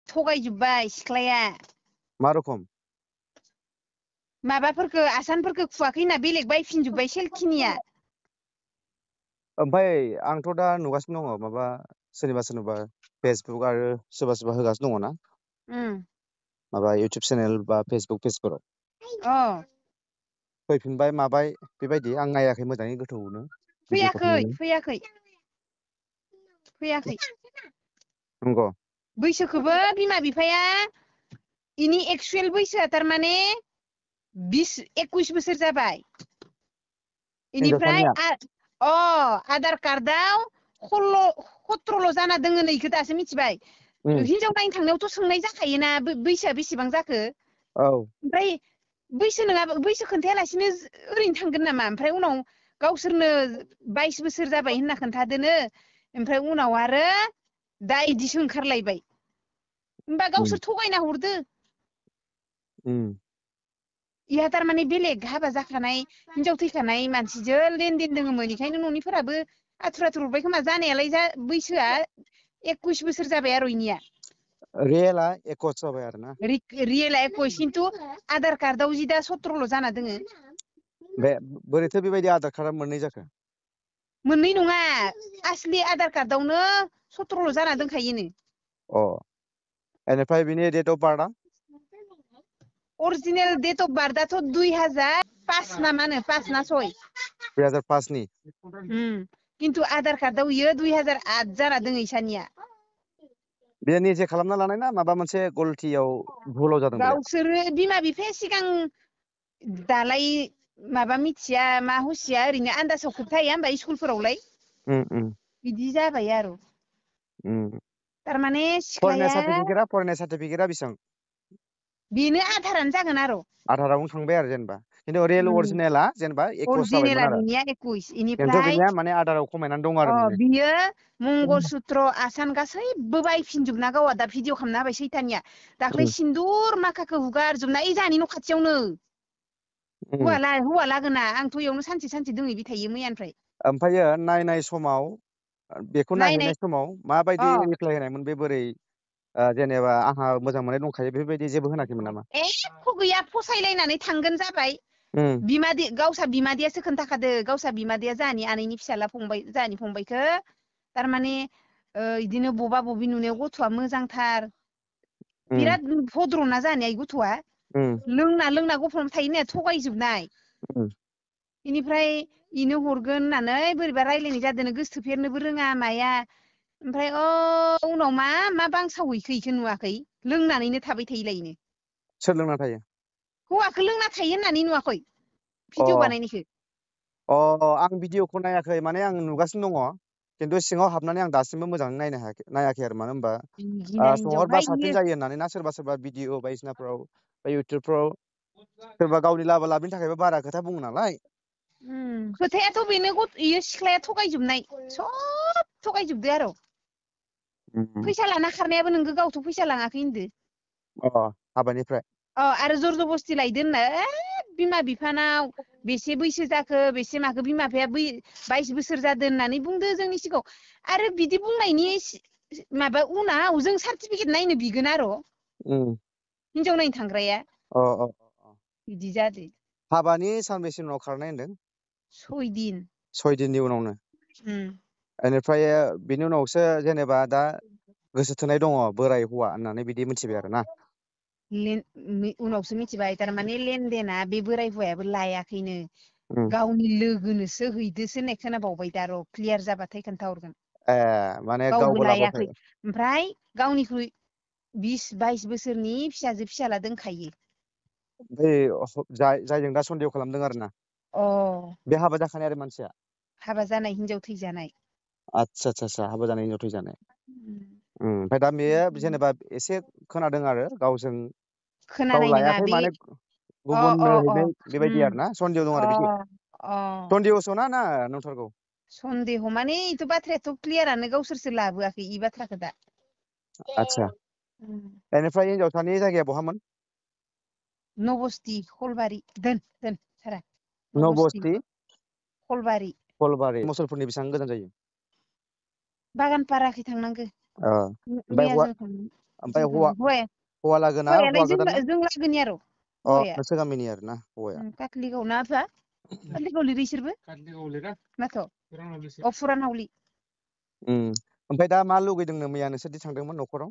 थगायजोब्बाय सिख्लाया मा रखम माबाफोरखौ आसानफोरखौ खुवाखैना बेलेग बायफिनजोब्बाय सेलखिनिया ओमफ्राय आंथ' दा नुगासिनो दङ माबा सोरनिबा फेसबुक आरो सोरबा होगासिनो दङ ना माबा इउटुब चेनेल बा फेसबुक पेजफोराव फैफिनबाय माबाय बेबायदि आं नायाखै मोजाङै गोथौनो फैयाखै नंगौ बैसोखौबो बिमा बिफाया इनि एक्सुयेल बैसोआ थारमाने 21 बोसोर जाबाय इनिफ्राय हिनजावसानिया आधार कार्डआव 17 जाना दोङो नै इखो दासो मिथिबाय हिनजाव नायनो थांनायावथ' सोंनाय जाखायोना बैसोआ बेसेबां जाखो ओमफ्राय बैसो नङाबा बैसो खोन्थायालासिनो ओरैनो थांगोन नामा ओमफ्राय उनाव गावसोरनो 22 बोसोर जाबाय होनना खोन्थादोनो ओमफ्राय उनाव आरो दा इदिसो ओंखारलायबाय होमबा गावसोर थगायना हरदो इहा थारमाने बेलेग हाबा जाखानाय हिनजाव थैखानाय मानसिजों लेनदेन दोङोमोन बेखायनो न'निफोराबो आथुर हरबाय खोमा जानायालाय बैसोआ 21 बोसोर जाबाय आरो इनिया रियेला 21 जाबाय आरो ना रियेला 21 खिन्थु आधार कार्डआव जि दा 17 जाना दोङो बे बोरैथो बेबायदि आधार कार्डआ मोननै जाखो मोननै नङा आसलि आधार कार्डआवनो 17 जाना दोनखायोनो बेनिफ्राय बिनि डेट अफ बार्थआ अरिजिनेल डेट अफ बार्थआथ' 2005 ना मा होनो 5 ना 6 2005 नि खिन्थु आधार कार्डआव इयो 2008 जाना दोङो इसानिया बे निजे खालामना लानाय ना माबा मोनसे गलथियाव भुलाव जादों बेलाय गावसोरो बिमा बिफाया सिगां दालाय माबा मिथिया मा हुसिया ओरैनो आन्दासाव खोन्थाया होमबा स्कुलफोरावलाय बिदि जाबाय आरो थारमाने सिख्लाया फरायनाय सार्टिफिकेटआ बेसेबां बेनो आधारानो जागोन आरो आधारावनो थांबाय आरो जेनेबा खिन्थु रियेल अरिजिनेला जेनेबा 21 जाबायमोन आरो बिनिया 21 खिन्थु इनिफ्राय बिनिया माने आधाराव खमायनानै दं आरो माने बियो मंगलसूत्र आसान गासैबो बायफिनजोबना गावा दा भिडिअ खालामना होबाय सैथानिया दाख्लै सिन्दुर माखाखौ हुगारजोबना ओइ जाहानि न' खाथियावनो हौवा लागोना आंथ' इयावनो सानसे दोङैबाय थायो मैयानिफ्राय ओमफ्रायो नायनाय समाव बेखौ नायहैनाय समाव माबायदि रिप्लाय होनायमोन बे बोरै जेनेबा आंहा मोजां मोननाय दंखायो बेफोरबायदि जेबो होनाखैमोन नामा एख' गैया फसायलायनानै थांगोन जाबाय बिमादै गावसा बिमादैयासो खोन्थाखादो गावसा बिमादैया जाहानि आनैनि फिसाला फंबाय जाहानि फंबायखो थारमाने इदिनो बबा बबि नुनायाव गथ'आ मोजांथार बिराद भद्रना जानाय गथ'आ लोंना गफ'ना थायो थगायजोबनाय बेनिफ्राय इनो हरगोन होननानै बोरैबा रायलायनाय जादों गोसोथोफेरनोबो रोङा माया ओमफ्राय उनाव मा बांसावहैखो इखो नुवाखै लोंनानैनो थाबाय थायोलायनो सोर लोंना थायो हौवाखौ लोंना थायो होननानै नुवाखै भिडिअ बानायनायखौ आं भिडिअखौ नायाखै माने आं नुगासिनो दङ खिन्थु सिङाव हाबनानै आं दासिमबो मोजाङै नायाखै आरो मानो होनबा सोंहरबा साबसिन जायो होननानै ना सोरबा भिडिअ बायदिसिनाफ्राव बा इउटुबफ्राव सोरबा गावनि लाबा लाबनि थाखायबो बारा खोथा बुङो नालाय खोथायाथ' बेनो इयो सिख्लाया थगायजोबनाय सब थगायजोबदो आरो फैसा लाना खारनायाबो नोंगो गावथ' फैसा लाङाखै होनदो हाबानिफ्राय आरो जर जबस्ति लायदो होनना बिमा बिफानाव बेसे बैसो जाखो बेसे माखो बिमा बिफाया 22 बोसोर जादों होननानै बुंदो जोंनि सिगाङाव आरो बिदि बुंनायनि माबा उनाव जों सार्टिफिकेट नायनो बिगोन आरो हिनजाव नायनो थांग्राया बिदि जादो हाबानि सानबेसे उनाव खारनाय होनदों 6 दिन 6 दिननि उनावनो बेनिफ्राय बिनि उनावसो जेनेबा दा गोसो थोनाय दङ बोराय हौवा होननानै बिदि मिथिबाय आरो ना उनावसो मिथिबाय थारमाने लेनदेना बे बोराय हौवायाबो लायाखैनो गावनि लोगोनोसो हैदोसो होननाय खोनाबावबाय दा र' क्लियार जाबाथाय खोन्थाहरगोन माने गावबो गावबो लाबोआखै लायाखै ओमफ्राय गावनिख्रुइ 20-22 बोसोरनि फिसाला दोनखायो जायजों दा सन्देह खालामदों आरो ना बे हाबा जाखानाय आरो मानसिया हाबा जानाय हिनजाव थैजानाय आदसा हाबा जानाय हिनजाव थैजानाय ओमफ्राय दा बेयो जेनेबा एसे खोनादों आरो गावजों गाव खोनानाय नङा लायाखै बे माने गुबुननो हैनाय बेबायदि आरो ना सन्देह दं आरो बिदि सन्देहसो ना नंथारगौ सन्देह माने इथ' बाथ्रायाथ' क्लियारानो गावसोरसो लाबोआखै इ बाथ्राखौ दा आदसा बेनिफ्राय हिनजावसानि जायगाया बहामोन नबस्ति खलबारि दोन सारा नबस्ति खलबारि मुसलपुरनि बेसेबां गोजान जायो बागानपाराखै थांनांगो ओमफ्राय मैया जों थांदों ओमफ्राय हौवा लागोना हौवायालाय हौवा गोदान जों लागोनि आरो अ हौवाया नोंसोर गामिनि आरो ना हौवाया काटलिगाव ना आफा काटलिगाव लिरो इसोरबो माथ' अ फुरानावलि ओमफ्राय दा मा लुगैदोंनो मैया नोंसोरदि थांदोंमोन न'खराव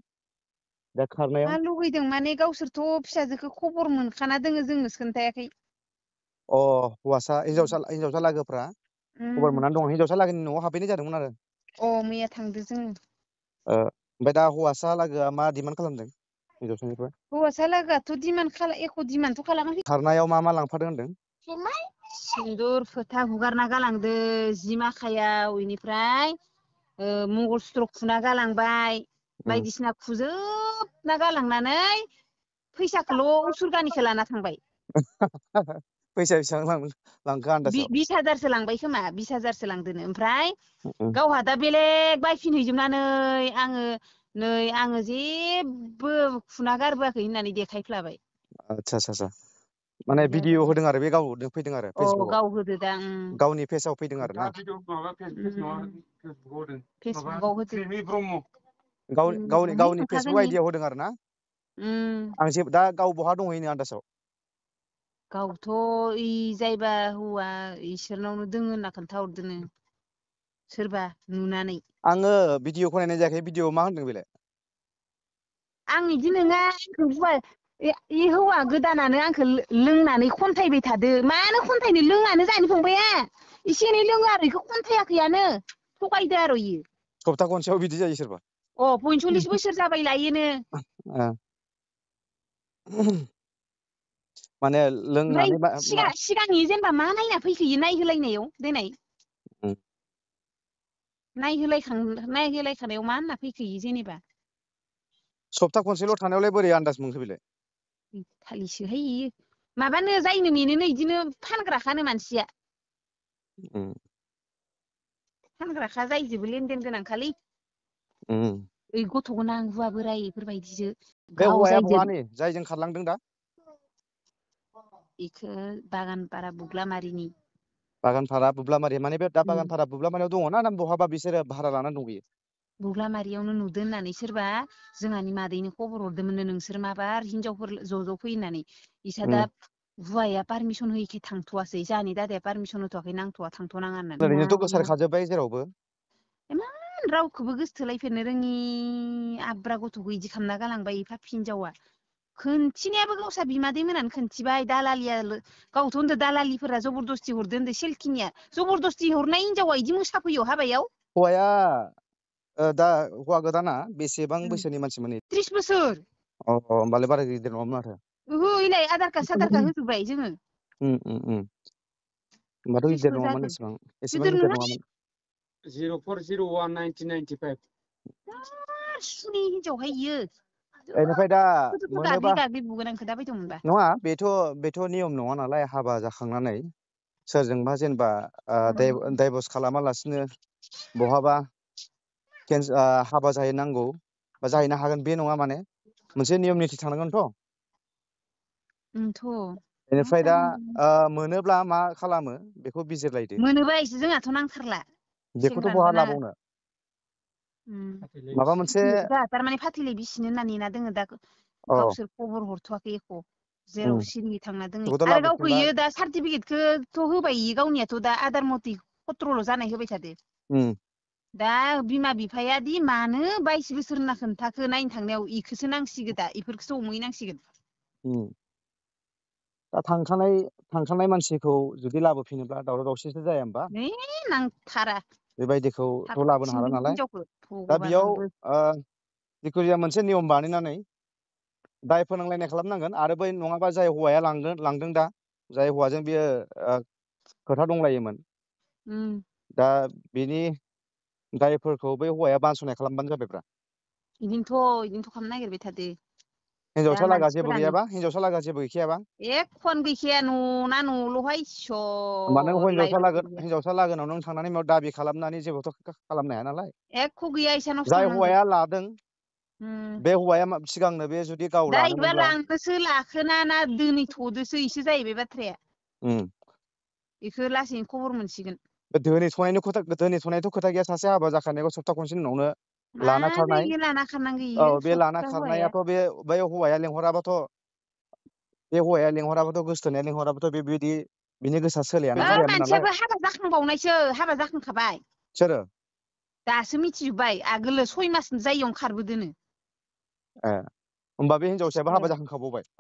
दा खारनायाव मा लुगैदों माने गावसोरथ' फिसाजोखौ खबर मोनखाना दोङो जोंनोसो खोन्थायाखै अ हौवासा हिनजावसा लागोफ्रा खबर मोननानै दङ हिनजावसा लागोनि न'आव हाबफैनाय जादोंमोन आरो मैया थांदो जोङो ओमफ्राय दा हौवासा लागोआ मा डिमान्ड खालामदों हिनजावसानिफ्राय हौवासा लागोआथ' एख' डिमान्डथ' खालामाखै खारनायाव मा लांफादों होनदों सिन्दुर फोथा हुगारना गालांदो जि माखायाव इनिफ्राय मंगलसूत्र खुना गालांबाय बायदिसिना खुजोबना गालांनानै फैसाखौल' उसुरगानिखौ लाना थांबाय फैसा बेसेबां लांखो आन्दाजाव 20,000सो लांबाय खोमा 20,000सो लांदोनो ओमफ्राय गावहा दा बेलेग बायफिनहैजोबनानै आङो जेबो खुना गारबोआखै होननानै देखायफ्लाबाय आतसा माने भिडिअ होदों आरो बे गाव फैदों आरो फेसबुकआव गाव होदो दा गावनि पेजआव फैदों आरो ना फेसबुकआव होदो गावनि फेसबुक आइडियाव होदों आरो ना आं दा गाव बहा दंहैनो आन्दाजाव गावथ' जायबा हौवा इसोरनावनो दोङो होनना खोन्थाहरदोनो सोरबा नुनानै आङो भिडिअखौ नायनाय जायाखै भिडिअ मा होनदों बेलाय आं बिदि नङा इ हौवा गोदानानो आंखौ लोंनानै खन्थायबाय थादो मानो खन्थायनो लोङानो जानो फंबाया एसे एनै लोङो आरो बेखौ खन्थायाखैयानो थगायदो आरो इयो सप्ता खनसेयाव बिदि जायो सोरबा 45 बोसोर जाबाय लायोनो माने ओमफ्राय लोंनानै सिगांनि जेनेबा मा नायना फैखोयो नायहोलायनायाव देनाय नायहोलायखानायाव मा होनना फैखोयो जेनेबा सप्ता खनसेल' थानायावलाय बोरै आन्दाज मोनखो बेलाय थालिसोहाय इयो माबानो जायनो मेनोनो बिदिनो फानग्राखानो मानसिया फानग्राखा जायजोबो लेनदेन गोनांखालै ओइ गथ' गोनां हौवा बोराय बेफोरबायदिसो बे हौवाया बहानि जायजों खारलांदों दा बेखौ बागानपारा बुग्लामारिनि बागानपारा बुब्लामारि माने बे दा बागानपारा बुब्लामारियाव दङ ना बहाबा बिसोरो भारा लानानै दंहैयो बुग्लामारियावनो नुदों होननानै सोरबा जोंहानि मादैनो खबर हरदोंमोननो नोंसोर माबार हिनजावफोर ज' फै होननानै इसा दा हौवाया पारमिसन होयिखाय थांथ'वासै जोंहानि दादाया पारमिसन होथ'वाखै नांथ'वा थांथ'नाङा होननानै ओरैनोथ' गोसारखाजोब्बाय जेरावबो इमान रावखौबो गोसोथोलायफेरनो रोङि आब्रा गथ'खौ इदि खालामना गालांबाय पापि हिनजावा खोनथिनायाबो गावसा बिमादै मोनहानो खोनथिबाय दालालिया गावथ' होनदो दालालिफोरा जबरदस्ति हरदो होनदो सेलखिनिया जबरदस्ति हरनाय हिनजावा इदि मोसाफैयो हाबायाव हौवाया दा हौवा गोदाना बेसेबां बैसोनि मानसिमोन 30 बोसोर होमबालाय बारा गिदिर नङामोन आरो ओहो इलाय आधार कार्ड होजोब्बाय जोङो होमबाथ' 30 गिदिर बो नङामोन जागोन एसेबां गिदिर नङा नङामोन 04011995 सुनि हिनजावहाय इयो बेनिफ्राय दा गाग्लि मोनोबा गाग्लि बुगोन आं खोथा बायदोंमोनबा नङा बेथ' नियम नङा नालाय हाबा जाखांनानै सोरजोंबा जेनेबा डाइभर्स खालामालासिनो बहाबा हाबा जाहैनांगौ बा जाहैनो हागोन बे नङा माने मोनसे नियम निथि थानांगोनथ' मा बेनिफ्राय दा जागोन मोनोब्ला मा खालामो बेखौ बिजिरलायदो मोनोबा जोंहाथ' नांथारला बेखौथ' बहा सेंग्रानोबो नाङा लाबावनो माबा मोनसे जोंहा थारमाने फाथैलाय बिसिनो होनना नेना दोङो दा गावसोर खबर हरथ'वाखै एख' जेराव सिरि थांना दोङो बेखौथ' आरो गावखौ लाबोफिनबा इयो दा सार्टिफिकेटखौथ' होबाय इयो गावनियाथ' दा आधार मथे खत्रल' जानाय होबाय थादो दा बिमा बिफाया दि मानो 22 बोसोर होनना खोन्थाखो नायनो थांनायाव इखोसो नांसिगो दा इफोरखौसो हमहैनांसिगोन दा थांखानाय मानसिखौ जुदि लाबोफिनोब्ला दावराव दावसिसो जाया होमबा नांथारा बेबायदिखौथ' लाबोनो हाला थाबथिंनो नालाय हिनजावखौ दा बेयाव भगबानबो जिखुनु जाया मोनसे नियम बानायनानै दाय फोनांलायनाय खालामनांगोन आरो बै नङाबा जाय हौवाया लांदों दा जाय हौवाजों बियो खोथा दंलायोमोन दा बिनि दायफोरखौ बै हौवाया बानस'नाय खालामबानो जाबायब्रा इदिनोथ' खालामनो नागिरबाय थादो दा हिनजावसा लागा जेबो मानसिफोरानो गैयाबा हिनजावसा लागा जेबो गैखायाबा एख'आनो गैखाया न'ना न'ल'हाय होमबा नों इसर लाइ लथर गैया हिनजावसा लागोनाव नों थांनानै बेयाव दाबि खालामनानै जेबोथ' खालामनो हाया नालाय एख' गैया इसानावसो जाय थांनांगो हौवाया लादों बे हौवाया सिगांनो बे जुदि गाव दा इबा लानोमोनब्ला लांदोसो लाखोना ना दोनैथ'दोसो इसो जाहैबाय बाथ्राया बेखौ लासैनो खबर मोनसिगोन दोनैथ'नायथ' खोथा गैया सासे हाबा जाखानायखौ सप्ता खनसेनि उनावनो लाना मानो खारनाय इयो लाना खारनांगो औ इयो बे लाना सदका हौवाया। खारनायाथ' बै हौवाया लेंहराबाथ' बे हौवाया लेंहराबाथ' गोसथोनाया लेंहराबाथ' बेबायदि बिनि गोसोआ सोलायानो जायामोन नालाय। मानसियाबो हाबा जाखांबावनायसो हाबा जाखांखाबाय। सोरो? दासो मिथिजोब्बाय आगोलो 6 मास जायियावनो खारबोदोनो। ए होमबा बे हिनजावसायाबो हाबा जाखांखाबावबाय?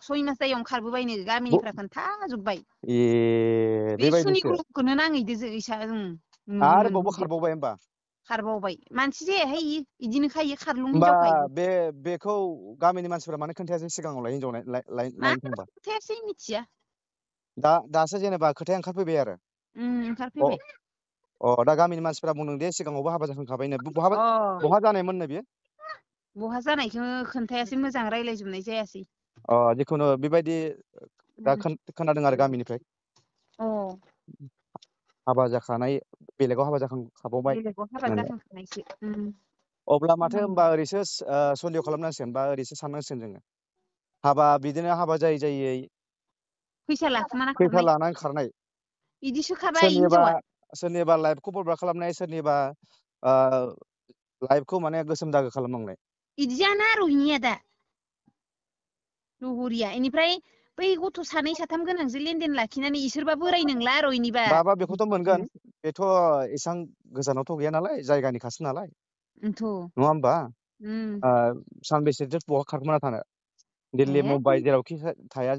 6 मास जायियावनो खारबोबायनो ब गामिनिफ्रा खोन्थाजोब्बाय। ए बे बेबायदिसो सुनिकुलखौनो नांहैदो इसा आरोबावबो नुदो। खारबावबाय होमबा? खारबावबाय मानसि जायाहाय इयो इदिनोखायो खारलुं होमबा हिनजावखायो। बेखौ गामिनि मानसिफोरा मानो खोन्थायासै सिगाङावलाय हिनजाव नायनो मानो थांबा? खोन्थायासै मिथिया। दासो जेनेबा खोथाया ओंखारफैबाय आरो। ओंखारफैबाय। दा गामिनि मानसिफोरा बुंदों दे सिगाङावबो हाबा जाखांखाबायनो अ बहा जानायमोननो बेयो? बहा जानायखौ खोन्थायासै मोजां रायज्लायजोबनाय जायासै। जिखुनु बेबायदि दा खोनादों आरो गामिनिफ्राय। अ हाबा जाखानाय बेलेगाव हाबा जाखांखाबावबाय बेलेगाव हाबा होननानै। जाखांखानायसो अब्ला माथो होनबा ओरैसो सन्देह खालामनांसिगोन बा ओरैसो साननांसिगोन जोङो। बिदिनो हाबा जायै फैसा लाखुमाना फैसा खारनाय लानानै खारनाय। इदि सोखाबाय सोरनिबा हिनजावा सोरनिबा लाइफखौ बरबाद खालामनाय सोरनिबा लाइफखौ माने गोसोम दागो खालामनांनाय। इदि जानो आरो इनिया दा। लहरिया इनिफ्राय बै गथ' सानै साथाम गोनांजों लेनदेन लाखिनानै इसोरबा बोराय नंला आरो इनिबा। बाबा बेखौथ' मोनगोन बेथ' एसां गोजानावथ' गैया नालाय जायगानि खासो नालाय। ओनथ' नङा होमबा? सानबेसेथो बहा खारखोमाना थानो दिल्ली ए मुम्बाइ जेरावखि थाया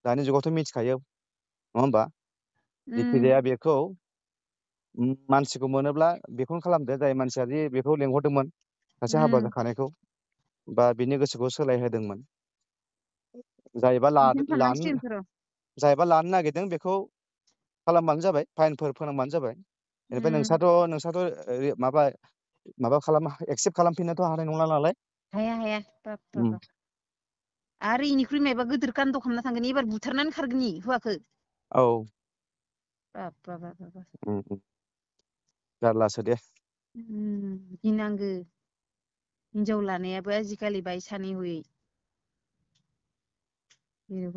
दानि जुगावथ' मिथिखायो नङा होमबा? जिखिजाया बेखौ मानसिखौ मोनोब्ला बेखौनो खालामदो जाय मानसिया जि बेखौ लेंहरदोंमोन सासे हाबा जाखानायखौ बा बिनि गोसोखौ सोलायहोदोंमोन। जायबा बिदिनो खालामनांसिगोनथ' र' लानो नागिरदों बेखौ खालामबानो जाबाय फाइनफोर फोनांबानो जाबाय। बेनिफ्राय नोंस्राथ' माबा एक्सेप्ट खालामफिननोथ' हानाय नंला नालाय। हाया बाब बाब आरो इनिख्रुइ मायबा गिदिर कान्द' खालामना थांगोन एबार बुथारनानै खारगोन हौवाखौ। औ बाब जारलासो दे। गिनांगो हिनजाव लानायाबो आजिखालि बाय सानै हयै।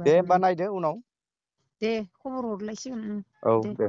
दे होमबा नायदो उनाव। दे खबर हरलायसिगोन औ दे।